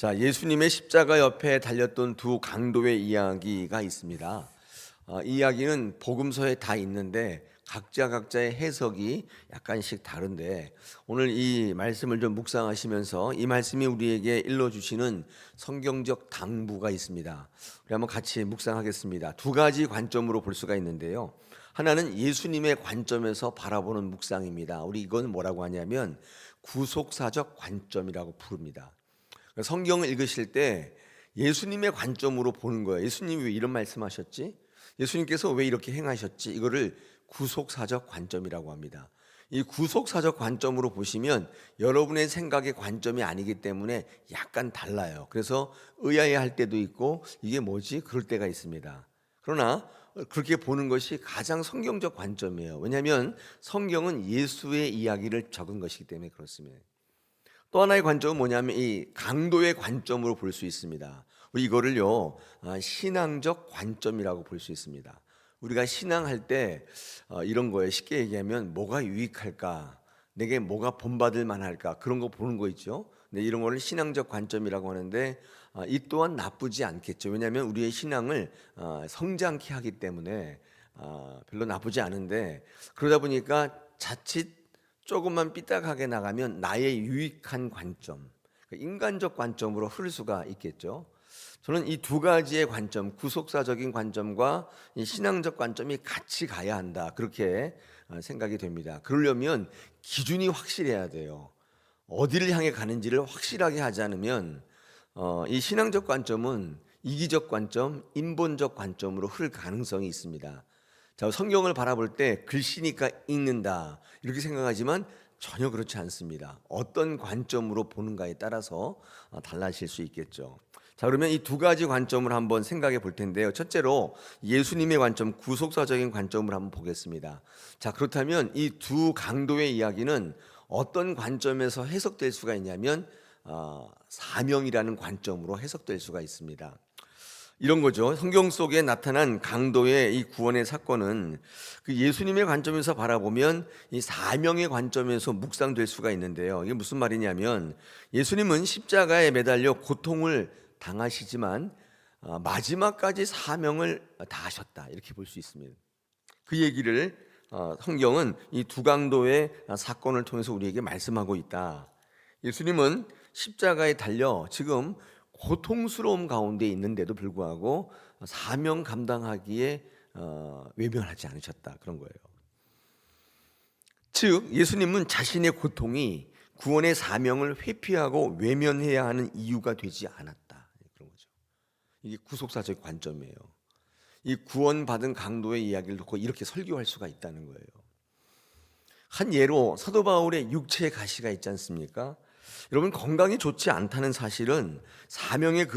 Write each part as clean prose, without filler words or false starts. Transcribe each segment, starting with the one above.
자, 예수님의 십자가 옆에 달렸던 두 강도의 이야기가 있습니다. 이 이야기는 복음서에 다 있는데 각자의 해석이 약간씩 다른데, 오늘 이 말씀을 좀 묵상하시면서 이 말씀이 우리에게 일러주시는 성경적 당부가 있습니다. 우리 한번 같이 묵상하겠습니다. 두 가지 관점으로 볼 수가 있는데요. 하나는 예수님의 관점에서 바라보는 묵상입니다. 우리 이건 뭐라고 하냐면 구속사적 관점이라고 부릅니다. 성경을 읽으실 때 예수님의 관점으로 보는 거예요. 예수님이 왜 이런 말씀하셨지? 예수님께서 왜 이렇게 행하셨지? 이거를 구속사적 관점이라고 합니다. 이 구속사적 관점으로 보시면 여러분의 생각의 관점이 아니기 때문에 약간 달라요. 그래서 의아해할 때도 있고 이게 뭐지? 그럴 때가 있습니다. 그러나 그렇게 보는 것이 가장 성경적 관점이에요. 왜냐하면 성경은 예수의 이야기를 적은 것이기 때문에 그렇습니다. 또 하나의 관점은 뭐냐면 이 강도의 관점으로 볼 수 있습니다. 우리 이거를요, 신앙적 관점이라고 볼 수 있습니다. 우리가 신앙할 때 이런 거예요. 쉽게 얘기하면 뭐가 유익할까, 내게 뭐가 본받을 만할까, 그런 거 보는 거 있죠. 근데 이런 거를 신앙적 관점이라고 하는데 이 또한 나쁘지 않겠죠. 왜냐하면 우리의 신앙을 성장케 하기 때문에 별로 나쁘지 않은데, 그러다 보니까 자칫 조금만 삐딱하게 나가면 나의 유익한 관점, 인간적 관점으로 흐를 수가 있겠죠. 저는 이 두 가지의 관점, 구속사적인 관점과 이 신앙적 관점이 같이 가야 한다, 그렇게 생각이 됩니다. 그러려면 기준이 확실해야 돼요. 어디를 향해 가는지를 확실하게 하지 않으면 이 신앙적 관점은 이기적 관점, 인본적 관점으로 흐를 가능성이 있습니다. 자, 성경을 바라볼 때 글씨니까 읽는다 이렇게 생각하지만 전혀 그렇지 않습니다. 어떤 관점으로 보는가에 따라서 달라질 수 있겠죠. 자, 그러면 이 두 가지 관점을 한번 생각해 볼 텐데요. 첫째로 예수님의 관점, 구속사적인 관점을 한번 보겠습니다. 자, 그렇다면 이 두 강도의 이야기는 어떤 관점에서 해석될 수가 있냐면 사명이라는 관점으로 해석될 수가 있습니다. 이런 거죠. 성경 속에 나타난 강도의 이 구원의 사건은 그 예수님의 관점에서 바라보면 이 사명의 관점에서 묵상될 수가 있는데요. 이게 무슨 말이냐면 예수님은 십자가에 매달려 고통을 당하시지만 마지막까지 사명을 다하셨다, 이렇게 볼 수 있습니다. 그 얘기를 성경은 이 두 강도의 사건을 통해서 우리에게 말씀하고 있다. 예수님은 십자가에 달려 지금 고통스러움 가운데 있는데도 불구하고 사명 감당하기에 외면하지 않으셨다, 그런 거예요. 즉 예수님은 자신의 고통이 구원의 사명을 회피하고 외면해야 하는 이유가 되지 않았다, 그런 거죠. 이게 구속사적 관점이에요. 이 구원받은 강도의 이야기를 놓고 이렇게 설교할 수가 있다는 거예요. 한 예로 사도 바울의 육체의 가시가 있지 않습니까? 여러분, 건강이 좋지 않다는 사실은 사명의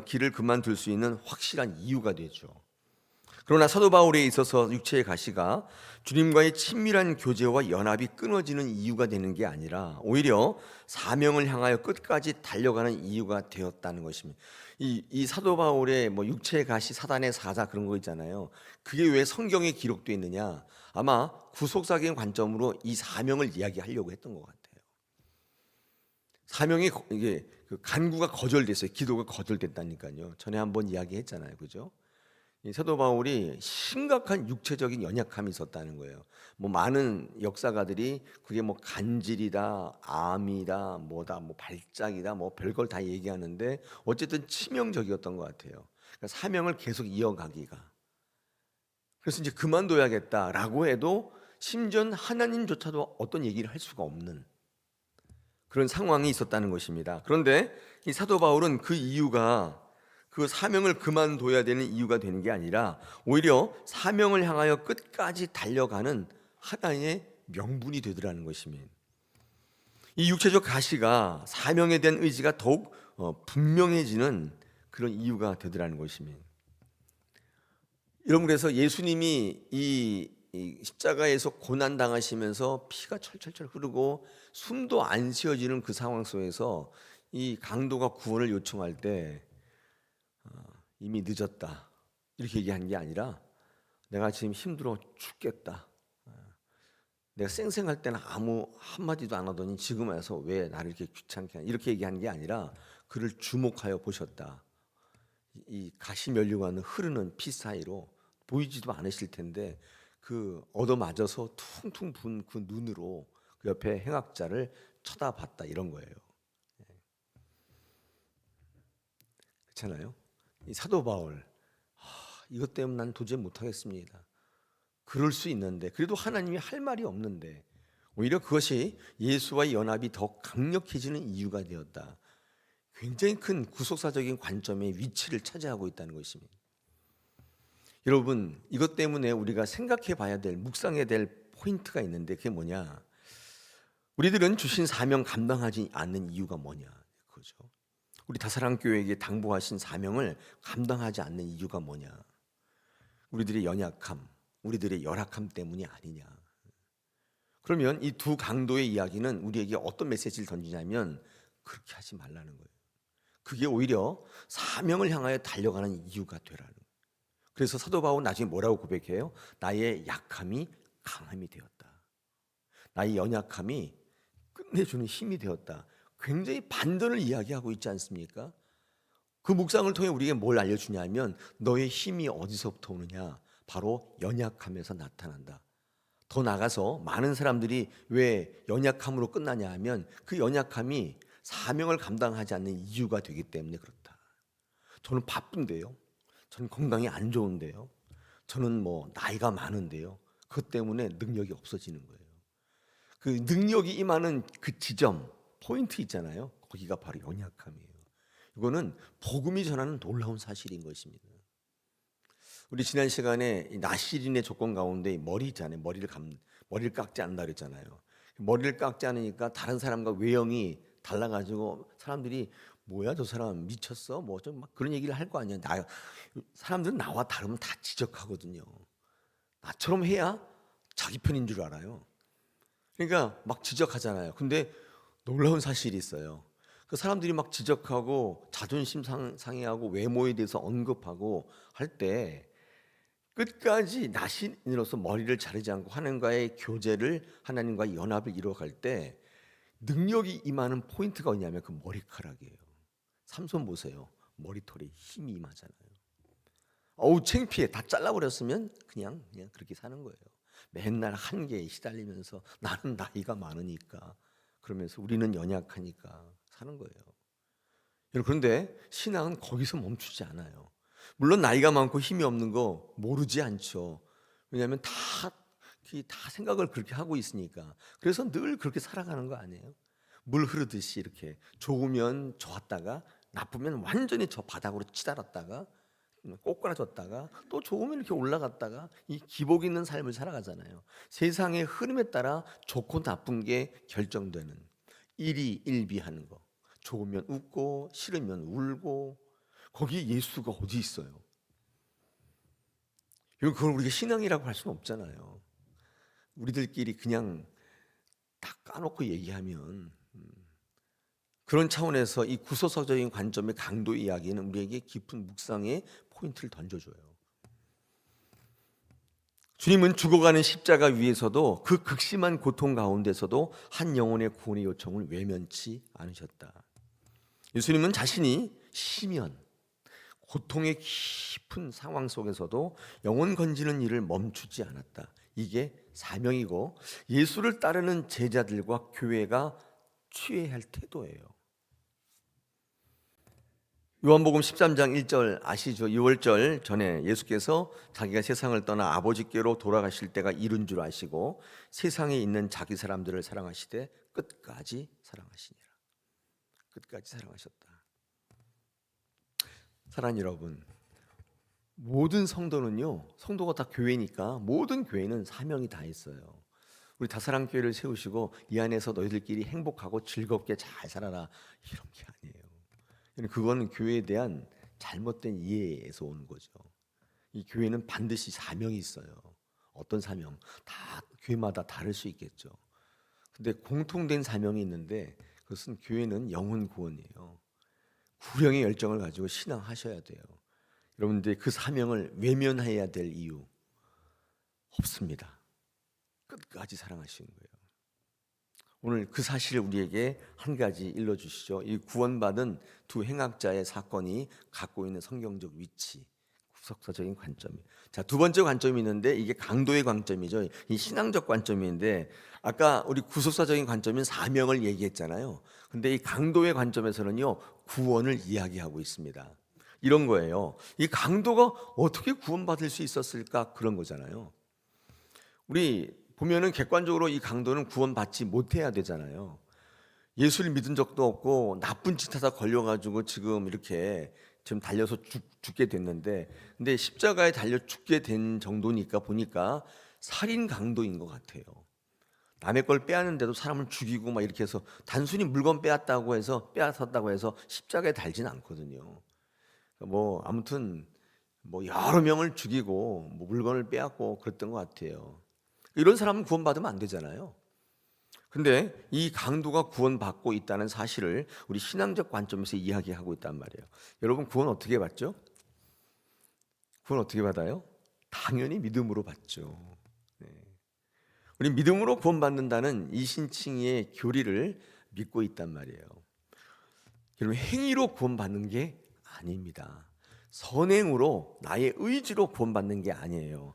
길을 그만둘 수 있는 확실한 이유가 되죠. 그러나 사도 바울에 있어서 육체의 가시가 주님과의 친밀한 교제와 연합이 끊어지는 이유가 되는 게 아니라 오히려 사명을 향하여 끝까지 달려가는 이유가 되었다는 것입니다. 이 사도 바울의 뭐 육체의 가시, 사단의 사자, 그런 거 있잖아요. 그게 왜 성경에 기록되어 있느냐? 아마 구속사적인 관점으로 이 사명을 이야기하려고 했던 것 같아요. 사명이 이게 그 간구가 거절됐어요. 기도가 거절됐다니까요. 전에 한번 이야기했잖아요, 그죠? 이 사도 바울이 심각한 육체적인 연약함이 있었다는 거예요. 뭐 많은 역사가들이 그게 뭐 간질이다, 암이다, 뭐다, 뭐 발작이다, 뭐 별걸 다 얘기하는데 어쨌든 치명적이었던 것 같아요. 그러니까 사명을 계속 이어가기가. 그래서 이제 그만둬야겠다라고 해도 심지어 하나님조차도 어떤 얘기를 할 수가 없는 그런 상황이 있었다는 것입니다. 그런데 이 사도 바울은 그 이유가 그 사명을 그만둬야 되는 이유가 되는 게 아니라 오히려 사명을 향하여 끝까지 달려가는 하나의 명분이 되더라는 것입니다. 이 육체적 가시가 사명에 대한 의지가 더욱 분명해지는 그런 이유가 되더라는 것입니다. 여러분, 그래서 예수님이 이 십자가에서 고난 당하시면서 피가 철철철 흐르고 숨도 안 쉬어지는 그 상황 속에서 이 강도가 구원을 요청할 때 이미 늦었다, 이렇게 얘기한 게 아니라 내가 지금 힘들어 죽겠다, 내가 쌩쌩할 때는 아무 한마디도 안 하더니 지금 와서 왜 나를 이렇게 귀찮게 하냐, 이렇게 얘기한 게 아니라 그를 주목하여 보셨다. 이 가시면류관 흐르는 피 사이로 보이지도 않으실 텐데 그 얻어맞아서 퉁퉁 분 그 눈으로 그 옆에 행악자를 쳐다봤다, 이런 거예요. 그렇잖아요. 이 사도 바울, 이것 때문에 난 도저히 못하겠습니다. 그럴 수 있는데, 그래도 하나님이 할 말이 없는데 오히려 그것이 예수와의 연합이 더 강력해지는 이유가 되었다. 굉장히 큰 구속사적인 관점의 위치를 차지하고 있다는 것입니다. 여러분, 이것 때문에 우리가 생각해 봐야 될, 묵상해야 될 포인트가 있는데, 그게 뭐냐? 우리들은 주신 사명 감당하지 않는 이유가 뭐냐? 그거죠. 우리 다사랑교회에게 당부하신 사명을 감당하지 않는 이유가 뭐냐? 우리들의 연약함, 우리들의 열악함 때문이 아니냐? 그러면 이 두 강도의 이야기는 우리에게 어떤 메시지를 던지냐면, 그렇게 하지 말라는 거예요. 그게 오히려 사명을 향하여 달려가는 이유가 되라는 거예요. 그래서 사도 바울은 나중에 뭐라고 고백해요? 나의 약함이 강함이 되었다. 나의 연약함이 끝내주는 힘이 되었다. 굉장히 반전을 이야기하고 있지 않습니까? 그 묵상을 통해 우리에게 뭘 알려주냐면, 너의 힘이 어디서부터 오느냐? 바로 연약함에서 나타난다. 더 나아가서 많은 사람들이 왜 연약함으로 끝나냐 하면, 그 연약함이 사명을 감당하지 않는 이유가 되기 때문에 그렇다. 저는 바쁜데요, 저는 건강이 안 좋은데요, 저는 뭐 나이가 많은데요, 그것 때문에 능력이 없어지는 거예요. 그 능력이 임하는 그 지점, 포인트 있잖아요. 거기가 바로 연약함이에요. 이거는 복음이 전하는 놀라운 사실인 것입니다. 우리 지난 시간에 나시린의 조건 가운데 머리 있잖아요. 머리를 깎지 않는다 그랬잖아요. 머리를 깎지 않으니까 다른 사람과 외형이 달라가지고 사람들이 뭐야 저 사람 미쳤어? 뭐 좀 막 그런 얘기를 할 거 아니야. 사람들은 나와 다르면 다 지적하거든요. 나처럼 해야 자기 편인 줄 알아요. 그러니까 막 지적하잖아요. 근데 놀라운 사실이 있어요. 그 사람들이 막 지적하고 자존심 상해하고 외모에 대해서 언급하고 할 때 끝까지 나신으로서 머리를 자르지 않고 하나님과의 교제를, 하나님과의 연합을 이루어갈 때 능력이 임하는 포인트가 어디냐면 그 머리카락이에요. 삼손 보세요. 머리털에 힘이 임하잖아요. 어우 창피해. 다 잘라버렸으면 그냥 그렇게 사는 거예요. 맨날 한계에 시달리면서 나는 나이가 많으니까, 그러면서 우리는 연약하니까 사는 거예요. 그런데 신앙은 거기서 멈추지 않아요. 물론 나이가 많고 힘이 없는 거 모르지 않죠. 왜냐하면 다 생각을 그렇게 하고 있으니까. 그래서 늘 그렇게 살아가는 거 아니에요? 물 흐르듯이 이렇게 좋으면 좋았다가 나쁘면 완전히 저 바닥으로 치달았다가 꼬꾸라졌다가 또 좋으면 이렇게 올라갔다가 이 기복 있는 삶을 살아가잖아요. 세상의 흐름에 따라 좋고 나쁜 게 결정되는, 일희일비하는 거. 좋으면 웃고 싫으면 울고, 거기에 예수가 어디 있어요? 그걸 우리가 신앙이라고 할 수는 없잖아요. 우리들끼리 그냥 다 까놓고 얘기하면, 그런 차원에서 이 구소서적인 관점의 강도 이야기는 우리에게 깊은 묵상의 포인트를 던져줘요. 주님은 죽어가는 십자가 위에서도, 그 극심한 고통 가운데서도 한 영혼의 구원의 요청을 외면치 않으셨다. 예수님은 자신이 시면, 고통의 깊은 상황 속에서도 영혼 건지는 일을 멈추지 않았다. 이게 사명이고 예수를 따르는 제자들과 교회가 취해야 할 태도예요. 요한복음 13장 1절 아시죠? 6월절 전에 예수께서 자기가 세상을 떠나 아버지께로 돌아가실 때가 이른 줄 아시고 세상에 있는 자기 사람들을 사랑하시되 끝까지 사랑하시니라. 끝까지 사랑하셨다. 사랑하는 여러분, 모든 성도는요, 성도가 다 교회니까 모든 교회는 사명이 다 있어요. 우리 다사랑교회를 세우시고 이 안에서 너희들끼리 행복하고 즐겁게 잘 살아라, 이런 게 아니에요. 그거는 교회에 대한 잘못된 이해에서 오는 거죠. 이 교회는 반드시 사명이 있어요. 어떤 사명? 다 교회마다 다를 수 있겠죠. 근데 공통된 사명이 있는데, 그것은 교회는 영혼 구원이에요. 구령의 열정을 가지고 신앙하셔야 돼요. 여러분들 그 사명을 외면해야 될 이유 없습니다. 끝까지 사랑하시는 거예요. 오늘 그 사실을 우리에게 한 가지 일러주시죠. 이 구원받은 두 행악자의 사건이 갖고 있는 성경적 위치, 구속사적인 관점이. 자, 두 번째 관점이 있는데 이게 강도의 관점이죠. 이 신앙적 관점인데 아까 우리 구속사적인 관점인 사명을 얘기했잖아요. 근데 이 강도의 관점에서는요, 구원을 이야기하고 있습니다. 이런 거예요. 이 강도가 어떻게 구원받을 수 있었을까? 그런 거잖아요. 우리 보면은 객관적으로 이 강도는 구원받지 못해야 되잖아요. 예수를 믿은 적도 없고 나쁜 짓 하다 걸려가지고 지금 이렇게 지금 달려서 죽게 됐는데, 근데 십자가에 달려 죽게 된 정도니까 보니까 살인 강도인 것 같아요. 남의 걸 빼앗는데도 사람을 죽이고 막 이렇게 해서 단순히 물건 빼앗았다고 해서 십자가에 달진 않거든요. 뭐 아무튼 뭐 여러 명을 죽이고 뭐 물건을 빼앗고 그랬던 것 같아요. 이런 사람은 구원받으면 안 되잖아요. 근데 이 강도가 구원받고 있다는 사실을 우리 신앙적 관점에서 이야기하고 있단 말이에요. 여러분, 구원 어떻게 받죠? 구원 어떻게 받아요? 당연히 믿음으로 받죠. 네. 우리 믿음으로 구원받는다는 이 신칭의 교리를 믿고 있단 말이에요. 여러분, 행위로 구원받는 게 아닙니다. 선행으로 나의 의지로 구원받는 게 아니에요.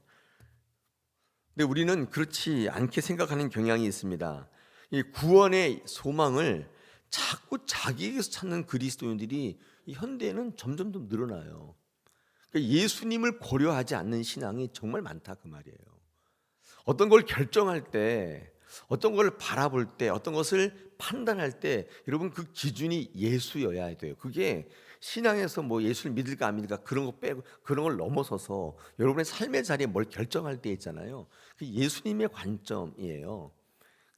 근데 우리는 그렇지 않게 생각하는 경향이 있습니다. 이 구원의 소망을 자꾸 자기에게서 찾는 그리스도인들이 이 현대에는 점점 더 늘어나요. 그러니까 예수님을 고려하지 않는 신앙이 정말 많다 그 말이에요. 어떤 걸 결정할 때, 어떤 걸 바라볼 때, 어떤 것을 판단할 때 여러분 그 기준이 예수여야 돼요. 그게 신앙에서 뭐 예수를 믿을까 안 믿을까 그런 거 빼고 그런 걸 넘어서서 여러분의 삶의 자리에 뭘 결정할 때 있잖아요. 그 예수님의 관점이에요.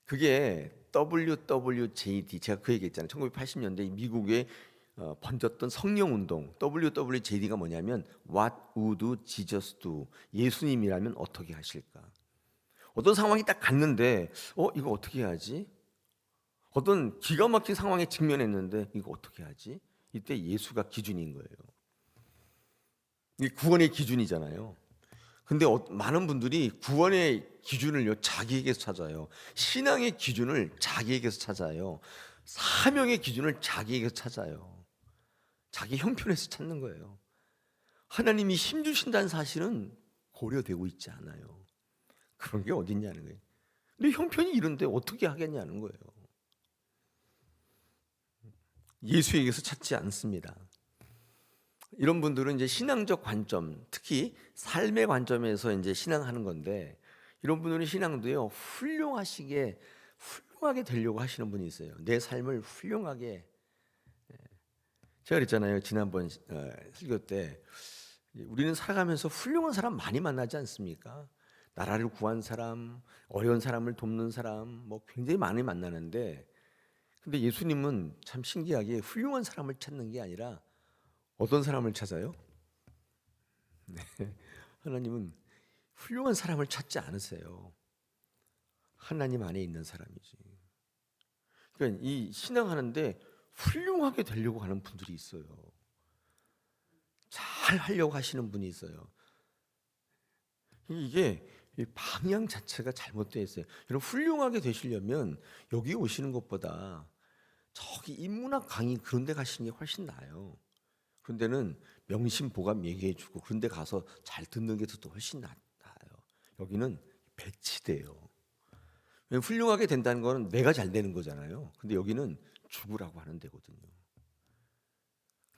그게 WWJD, 제가 그 얘기했잖아요. 1980년대 미국에 번졌던 성령운동. WWJD가 뭐냐면 What would Jesus do? 예수님이라면 어떻게 하실까? 어떤 상황이 딱 갔는데 이거 어떻게 해야지? 어떤 기가 막힌 상황에 직면했는데 이거 어떻게 하지? 이때 예수가 기준인 거예요. 이게 구원의 기준이잖아요. 근데 많은 분들이 구원의 기준을요 자기에게서 찾아요. 신앙의 기준을 자기에게서 찾아요. 사명의 기준을 자기에게서 찾아요. 자기 형편에서 찾는 거예요. 하나님이 힘 주신다는 사실은 고려되고 있지 않아요. 그런 게 어딨냐는 거예요. 내 형편이 이런데 어떻게 하겠냐는 거예요. 예수에게서 찾지 않습니다. 이런 분들은 이제 신앙적 관점, 특히 삶의 관점에서 이제 신앙하는 건데, 이런 분들은 신앙도요 훌륭하게 되려고 하시는 분이 있어요. 내 삶을 훌륭하게. 제가 그랬잖아요. 지난번 설교 때 우리는 살아가면서 훌륭한 사람 많이 만나지 않습니까? 나라를 구한 사람, 어려운 사람을 돕는 사람, 뭐 굉장히 많이 만나는데, 근데 예수님은 참 신기하게 훌륭한 사람을 찾는 게 아니라 어떤 사람을 찾아요? 네. 하나님은 훌륭한 사람을 찾지 않으세요. 하나님 안에 있는 사람이지. 그러니까 이 신앙하는데 훌륭하게 되려고 하는 분들이 있어요. 잘 하려고 하시는 분이 있어요. 이게 방향 자체가 잘못되어 있어요. 여러분, 훌륭하게 되시려면 여기 오시는 것보다 저기 인문학 강의 그런 데 가시는 게 훨씬 나아요. 그런 데는 명심보감 얘기해주고 그런 데 가서 잘 듣는 게 더 훨씬 나아요. 여기는 배치돼요. 훌륭하게 된다는 거는 내가 잘 되는 거잖아요. 근데 여기는 죽으라고 하는 데거든요.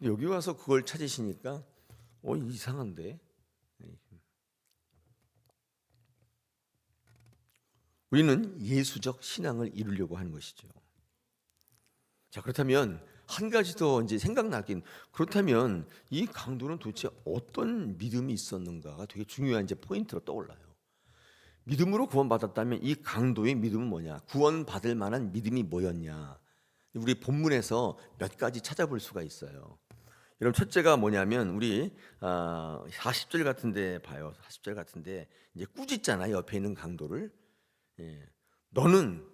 여기 와서 그걸 찾으시니까 이상한데. 우리는 예수적 신앙을 이루려고 하는 것이죠. 자, 그렇다면 한 가지 더 이제 생각나긴, 그렇다면 이 강도는 도대체 어떤 믿음이 있었는가가 되게 중요한 이제 포인트로 떠올라요. 믿음으로 구원받았다면 이 강도의 믿음은 뭐냐? 구원받을 만한 믿음이 뭐였냐? 우리 본문에서 몇 가지 찾아볼 수가 있어요. 여러분, 첫째가 뭐냐면 우리 40절 같은데 봐요. 40절 같은데 이제 꾸짖잖아요. 옆에 있는 강도를. 너는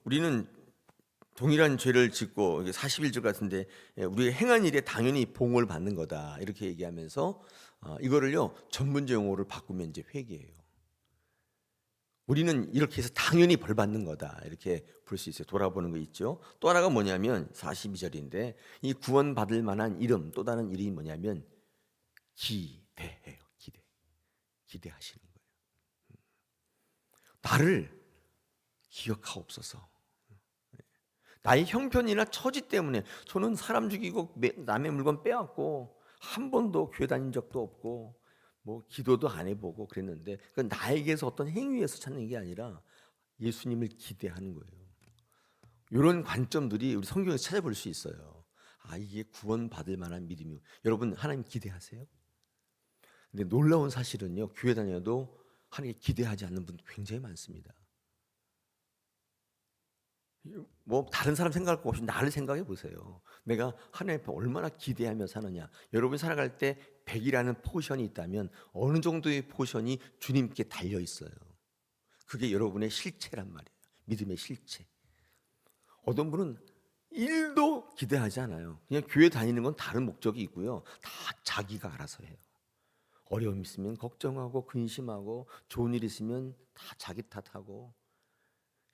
우리는 동일한 죄를 짓고 41절 같은데 우리가 행한 일에 당연히 봉을 받는 거다 이렇게 얘기하면서 이거를요 전문적 용어를 바꾸면 이제 회개예요. 우리는 이렇게 해서 당연히 벌 받는 거다 이렇게 볼 수 있어요. 돌아보는 거 있죠. 또 하나가 뭐냐면 42절인데 이 구원 받을 만한 이름, 또 다른 이름이 뭐냐면 기대해요. 기대하시는 거예요. 나를 기억하옵소서. 나의 형편이나 처지 때문에 저는 사람 죽이고 남의 물건 빼앗고 한 번도 교회 다닌 적도 없고 뭐 기도도 안 해보고 그랬는데 그건 나에게서 어떤 행위에서 찾는 게 아니라 예수님을 기대하는 거예요. 이런 관점들이 우리 성경에서 찾아볼 수 있어요. 아, 이게 구원받을 만한 믿음이요. 여러분 하나님 기대하세요? 근데 놀라운 사실은요, 교회 다녀도 하나님 기대하지 않는 분 굉장히 많습니다. 뭐 다른 사람 생각할 거 없이 나를 생각해 보세요. 내가 하나님 앞에 얼마나 기대하며 사느냐. 여러분이 살아갈 때 100이라는 포션이 있다면 어느 정도의 포션이 주님께 달려 있어요. 그게 여러분의 실체란 말이에요. 믿음의 실체. 어떤 분은 1도 기대하지 않아요. 그냥 교회 다니는 건 다른 목적이 있고요. 다 자기가 알아서 해요. 어려움 있으면 걱정하고 근심하고 좋은 일 있으면 다 자기 탓하고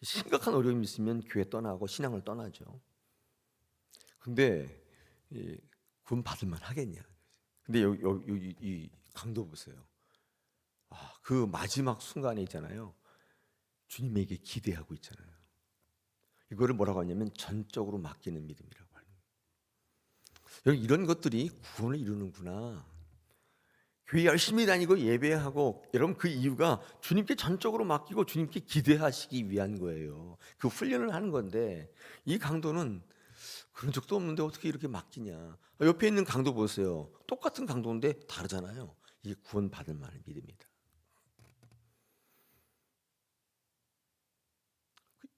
심각한 어려움이 있으면 교회 떠나고 신앙을 떠나죠. 근데 구원 받을 만 하겠냐? 근데 이 강도 보세요. 아, 그 마지막 순간에 있잖아요. 주님에게 기대하고 있잖아요. 이거를 뭐라고 하냐면 전적으로 맡기는 믿음이라고 하는 거예요. 여러분 이런 것들이 구원을 이루는구나. 교회 열심히 다니고 예배하고 여러분 그 이유가 주님께 전적으로 맡기고 주님께 기대하시기 위한 거예요. 그 훈련을 하는 건데 이 강도는 그런 적도 없는데 어떻게 이렇게 맡기냐. 옆에 있는 강도 보세요. 똑같은 강도인데 다르잖아요. 이게 구원받을 만한 믿음이다.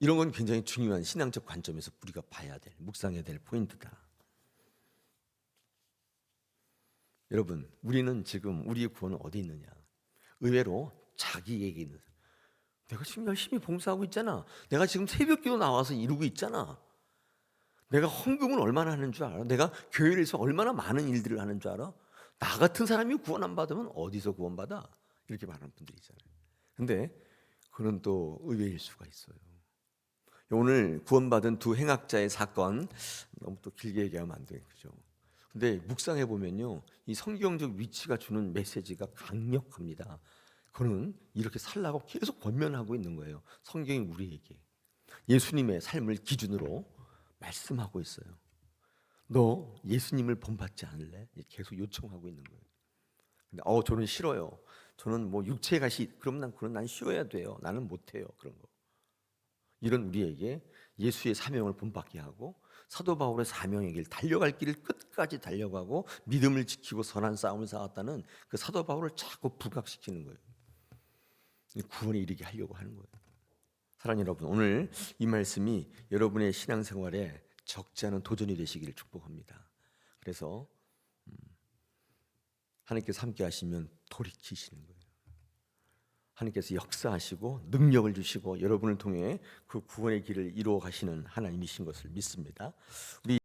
이런 건 굉장히 중요한 신앙적 관점에서 우리가 봐야 될, 묵상해야 될 포인트다. 여러분, 우리는 지금 우리의 구원은 어디 있느냐? 의외로 자기에게 있는. 내가 지금 열심히 봉사하고 있잖아. 내가 지금 새벽기도 나와서 이루고 있잖아. 내가 헌금을 얼마나 하는 줄 알아? 내가 교회에서 얼마나 많은 일들을 하는 줄 알아? 나 같은 사람이 구원 안 받으면 어디서 구원받아? 이렇게 말하는 분들이 있잖아요. 근데 그는 또 의외일 수가 있어요. 오늘 구원받은 두 행악자의 사건 너무 또 길게 얘기하면 안 되는 거죠. 근데 묵상해 보면요, 이 성경적 위치가 주는 메시지가 강력합니다. 그는 이렇게 살라고 계속 권면하고 있는 거예요. 성경이 우리에게 예수님의 삶을 기준으로 말씀하고 있어요. 너 예수님을 본받지 않을래? 계속 요청하고 있는 거예요. 근데 저는 싫어요. 저는 뭐 육체가 그럼 난 쉬어야 돼요. 나는 못 해요. 그런 거. 이런 우리에게 예수의 사명을 본받게 하고 사도 바울의 사명의 길, 달려갈 길을 끝까지 달려가고 믿음을 지키고 선한 싸움을 싸웠다는 그 사도 바울을 자꾸 부각시키는 거예요. 구원에 이르게 하려고 하는 거예요. 사랑하는 여러분, 오늘 이 말씀이 여러분의 신앙생활에 적지 않은 도전이 되시기를 축복합니다. 그래서 하나님께서 함께 하시면 돌이키시는 거예요. 하나님께서 역사하시고 능력을 주시고 여러분을 통해 그 구원의 길을 이루어 가시는 하나님이신 것을 믿습니다. 우리